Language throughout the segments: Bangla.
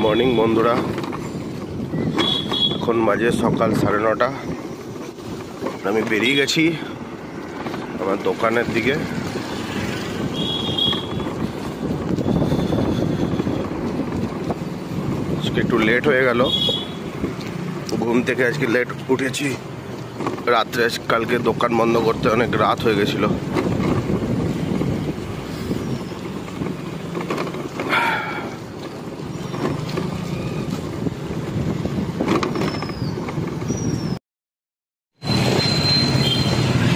মর্নিং বন্ধুরা, এখন বাজে সকাল 9:30। আমি বেরিয়ে গেছি আমার দোকানের দিকে। আজকে একটু লেট হয়ে গেল, ঘুম থেকে আজকে লেট উঠেছি। রাত্রে কালকে দোকান বন্ধ করতে অনেক রাত হয়ে গেছিল।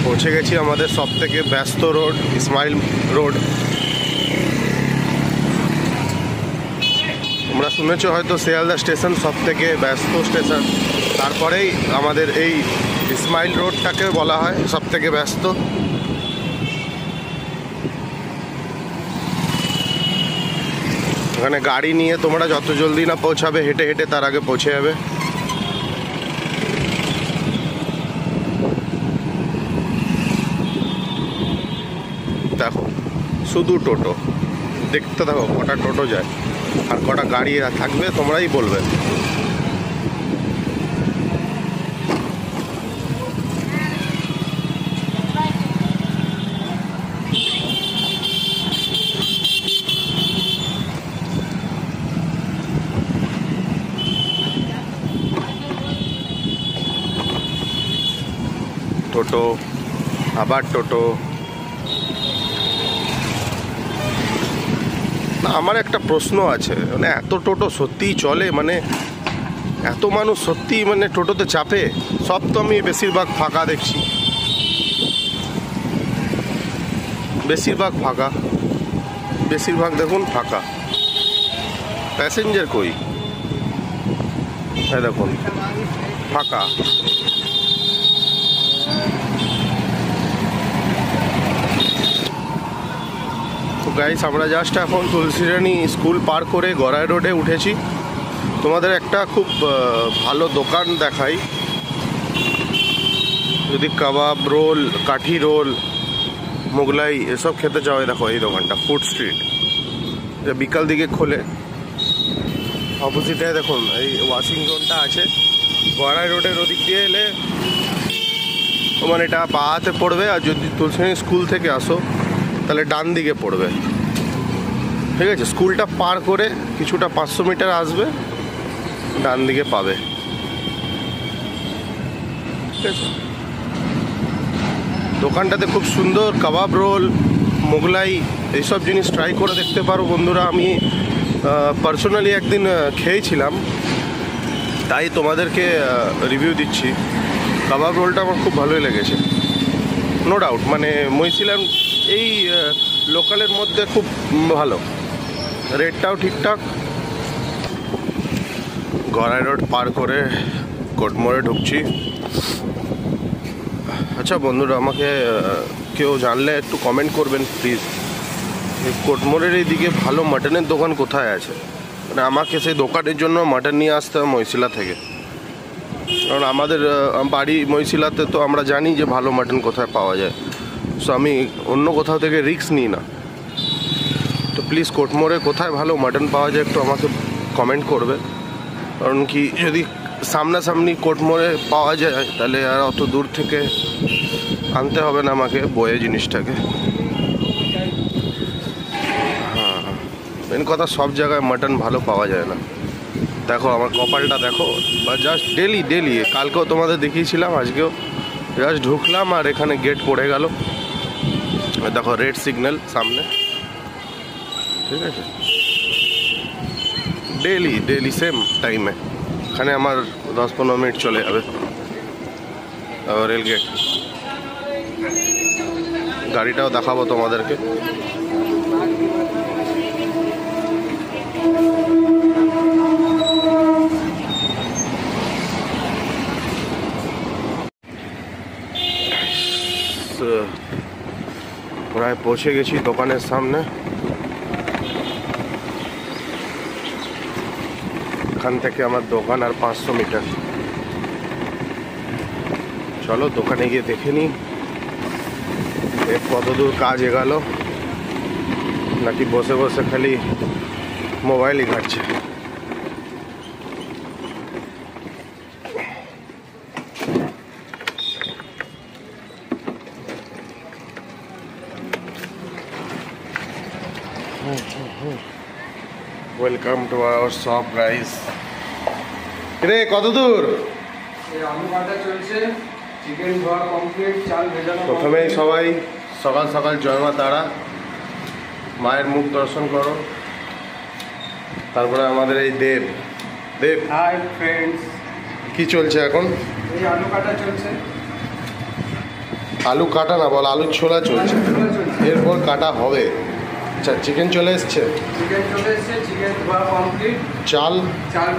পৌঁছে গেছি আমাদের সব থেকে ব্যস্ত রোড, ইসমাইল রোড। তোমরা শুনেছো হয়তো শিয়ালদা স্টেশন সব থেকে ব্যস্ত স্টেশন, তারপরেই আমাদের এই ইসমাইল রোডটাকে বলা হয় সব থেকে ব্যস্ত। ওখানে গাড়ি নিয়ে তোমরা যত জলদি না পৌঁছাবে, হেঁটে হেঁটে তার আগে পৌঁছে যাবে। দেখো শুধু টোটো, দেখতে থাকো কটা টোটো যায় আর কটা গাড়ি থাকবে, তোমরাই বলবে। টোটো, আবার টোটো। না, আমার একটা প্রশ্ন আছে, মানে এত টোটো সত্যিই চলে? মানে এত মানুষ সত্যিই মানে টোটোতে চাপে? সব তো আমি বেশিরভাগ ফাঁকা দেখছি, বেশিরভাগ ফাঁকা, বেশিরভাগ দেখুন ফাঁকা। প্যাসেঞ্জার কই? হ্যাঁ দেখুন ফাঁকা। গাইস, আমরা জাস্ট এখন তুলসীরানী স্কুল পার করে গড়াই রোডে উঠেছি। তোমাদের একটা খুব ভালো দোকান দেখাই। যদি কাবাব রোল, কাঠি রোল, মোগলাই এসব খেতে চাও, দেখো এই দোকানটা ফুড স্ট্রিট, বিকাল দিকে খোলে। অপোজিটে দেখুন এই ওয়াশিং জোনটা আছে। গড়াই রোডের ওদিক দিয়ে এলে মানে এটা বাঁ হাতে পড়বে, আর যদি তুলসীরানী স্কুল থেকে আসো তাহলে ডান দিকে পড়বে। ঠিক আছে, স্কুলটা পার করে কিছুটা 500 মিটার আসবে, ডান দিকে পাবে। ঠিক আছে, দোকানটাতে খুব সুন্দর কাবাব রোল, মোগলাই এইসব জিনিস ট্রাই করে দেখতে পারো বন্ধুরা। আমি পার্সোনালি একদিন খেয়েছিলাম, তাই তোমাদেরকে রিভিউ দিচ্ছি। কাবাব রোলটা আমার খুব ভালোই লেগেছে, নো ডাউট। মানে মহিশিলার এই লোকালের মধ্যে খুব ভালো, রেটটাও ঠিকঠাক। গড়াই রোড পার করে কোটমোড়ে ঢুকছি। আচ্ছা বন্ধুরা, আমাকে কেউ জানলে একটু কমেন্ট করবেন প্লিজ, এই কোটমোড়ের এই দিকে ভালো মাটনের দোকান কোথায় আছে? মানে আমাকে সেই দোকানের জন্য মাটন নিয়ে আসতে হবে মহিশিলা থেকে, কারণ আমাদের বাড়ি মহিশিলাতে, তো আমরা জানি যে ভালো মাটন কোথায় পাওয়া যায়। সো আমি অন্য কোথাও থেকে রিস্ক নিই না। তো প্লিজ কোটমোড়ে কোথায় ভালো মাটন পাওয়া যায় একটু আমাকে কমেন্ট করবে, কারণ কি যদি সামনাসামনি কোটমোড়ে পাওয়া যায় তাহলে আর অত দূর থেকে আনতে হবে না আমাকে বয়ে জিনিসটাকে। হ্যাঁ, মেন কথা সব জায়গায় মাটন ভালো পাওয়া যায় না। দেখো আমার কপালটা দেখো, বা জাস্ট ডেলি ডেলি, কালকেও তোমাদের দেখিয়েছিলাম, আজকেও জাস্ট ঢুকলাম আর এখানে গেট পড়ে গেল। দেখো রেড সিগন্যাল সামনে। ঠিক আছে, ডেলি ডেলি সেম টাইমে এখানে আমার 10-15 মিনিট চলে যাবে। রেল গেট, গাড়িটাও দেখাবো তোমাদেরকে। প্রায় পৌঁছে গেছি দোকানের সামনে। এখান থেকে আমার দোকান আর 500 মিটার। চলো দোকানে গিয়ে দেখে নিই কতদূর কাজ এগালো, নাকি বসে বসে খালি মোবাইলই ঘাটছে। Welcome to our shop guys. রে কত দূর? আলু কাটা চলছে, চিকেন ধোয়া কমপ্লিট, চাল ভেজানো। প্রথমেই সবাই সকাল সকাল জয় মা তারা, মায়ের মুখ দর্শন করো। তারপরে আমাদের এই দেব। হাই ফ্রেন্ডস, কি চলছে এখন? এই আলু কাটা চলছে। আলু কাটা না বল, আলুর ছোলা চলছে, এরপর কাটা হবে। আচ্ছা, চিকেন চলে এসছে, চিকেন ধোয়া কমপ্লিট, চাল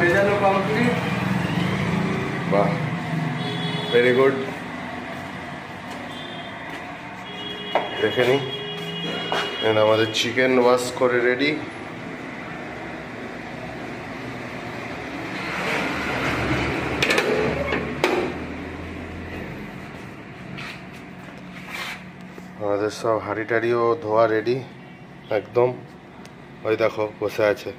ভেজানো কমপ্লিট। বাহ, ভেরি গুড। দেখে নি আমাদের চিকেন ওয়াশ করে রেডি। আমাদের সব হাঁড়ি টাড়িও ধোয়া রেডি একদম। ওই দেখো বসে আছে।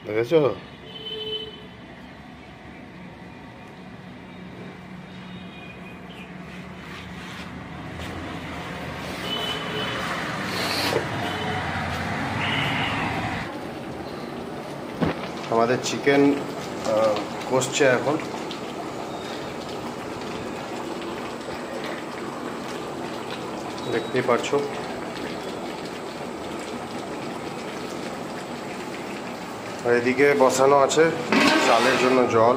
দেখেছো? আমাদের চিকেন কষছে এখন। দেখতেই পাচ্ছো। আর এদিকে বসানো আছে চালের জন্য জল।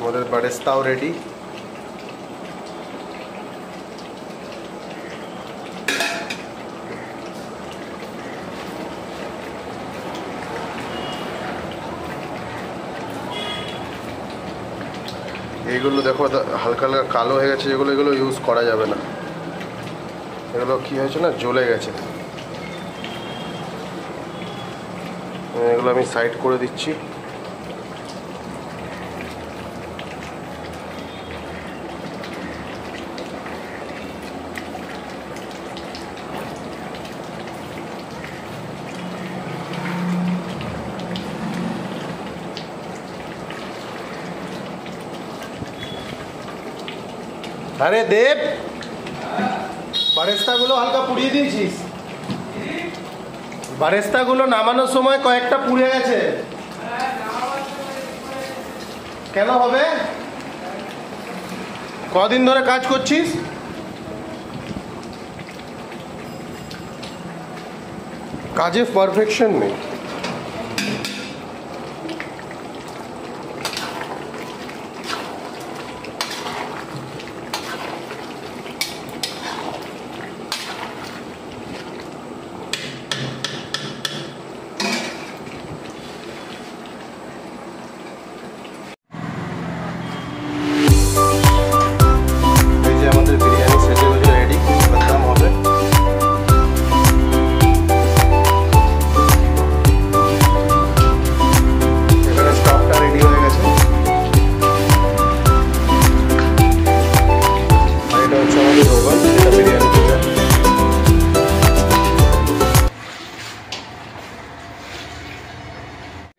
আমাদের বারেস্তাও রেডি। এইগুলো দেখো হালকা হালকা কালো হয়ে গেছে, এগুলো ইউজ করা যাবে না। এগুলো কি হয়েছে না, জ্বলে গেছে। এগুলো আমি সাইড করে দিচ্ছি। আরে দেব, বারেস্তাগুলো হালকা পুড়িয়ে দিয়েছিস? বারেস্তাগুলো নামানোর সময় কয়েকটা পুড়ে গেছে। কেন হবে? কদিন ধরে কাজ করছিস? কাজে পারফেকশন নেই।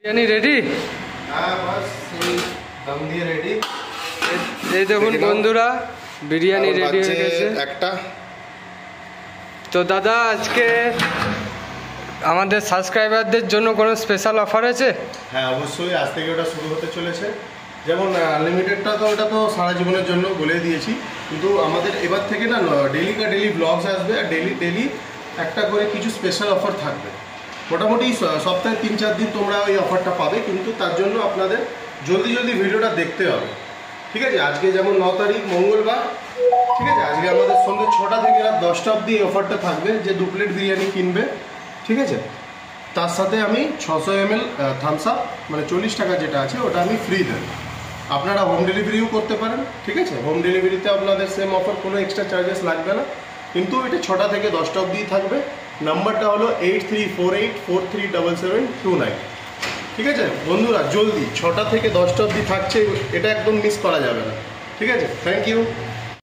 বিরিয়ানি রেডি? হ্যাঁ, বাস এই দম দিয়ে রেডি। এই দেখুন বন্ধুরা, বিরিয়ানি রেডি হয়ে গেছে একটা। তো দাদা, আজকে আমাদের সাবস্ক্রাইবারদের জন্য কোনো স্পেশাল অফার আছে? হ্যাঁ, অবশ্যই। আজ থেকে ওটা শুরু হতে চলেছে। যেমন আনলিমিটেডটা তো ওটা তো সারা জীবনের জন্য বলে দিয়েছি, কিন্তু আমাদের এবার থেকে না ডেলি ব্লগস আসবে, আর ডেলি একটা করে কিছু স্পেশাল অফার থাকবে। মোটামুটি সপ্তাহে 3-4 দিন তোমরা ওই অফারটা পাবে, কিন্তু তার জন্য আপনাদের জলদি ভিডিওটা দেখতে হবে। ঠিক আছে? আজকে যেমন 9 তারিখ মঙ্গলবার, ঠিক আছে, আজকে আমাদের সন্ধ্যে 6টা থেকে রাত 10টা অবধি এই অফারটা থাকবে। যে 2 প্লেট বিরিয়ানি কিনবে, ঠিক আছে, তার সাথে আমি 600 ml থামস আপ, মানে 40 টাকা যেটা আছে ওটা আমি ফ্রি দেব। আপনারা হোম ডেলিভারিও করতে পারেন, ঠিক আছে। হোম ডেলিভারিতে আপনাদের সেম অফার, কোনো এক্সট্রা চার্জেস লাগবে না, কিন্তু এটা 6টা থেকে 10টা অবধিই থাকবে। নাম্বারটা হলো 8348437729, ঠিক আছে বন্ধুরা। জলদি 6টা থেকে 10টা অবধি থাকছে, এটা একদম মিস করা যাবে না, ঠিক আছে। Thank you.